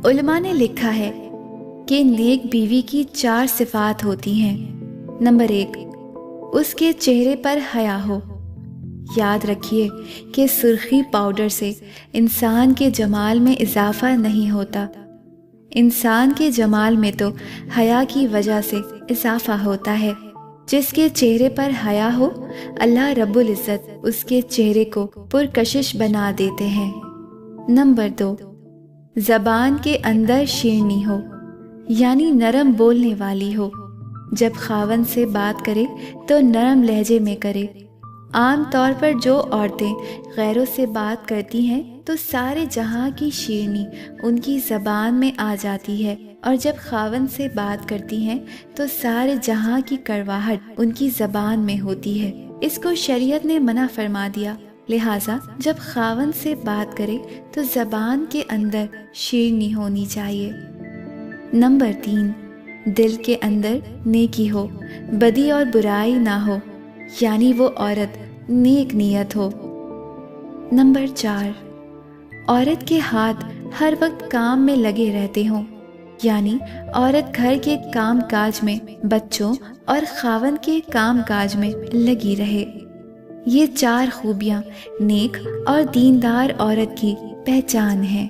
علماء نے لکھا ہے کہ نیک بیوی کی 4 صفات ہوتی ہیں۔ نمبر 1، اس کے چہرے پر حیا ہو۔ یاد رکھیے کہ سرخی پاؤڈر سے انسان کے جمال میں اضافہ نہیں ہوتا، انسان کے جمال میں تو حیا کی وجہ سے اضافہ ہوتا ہے۔ جس کے چہرے پر حیا ہو، اللہ رب العزت اس کے چہرے کو پرکشش بنا دیتے ہیں۔ نمبر 2، زبان کے اندر شیرنی ہو، یعنی نرم بولنے والی ہو۔ جب خاوند سے بات کرے تو نرم لہجے میں کرے۔ عام طور پر جو عورتیں غیروں سے بات کرتی ہیں تو سارے جہاں کی شیرنی ان کی زبان میں آ جاتی ہے، اور جب خاوند سے بات کرتی ہیں تو سارے جہاں کی کڑواہٹ ان کی زبان میں ہوتی ہے۔ اس کو شریعت نے منع فرما دیا، لہٰذا جب خاوند سے بات کرے تو زبان کے اندر شیرنی ہونی چاہیے۔ نمبر 3، دل کے اندر نیکی ہو، بدی اور برائی نہ ہو، یعنی وہ عورت نیک نیت ہو۔ نمبر 4، عورت کے ہاتھ ہر وقت کام میں لگے رہتے ہوں، یعنی عورت گھر کے کام کاج میں، بچوں اور خاوند کے کام کاج میں لگی رہے۔ یہ 4 خوبیاں نیک اور دیندار عورت کی پہچان ہیں۔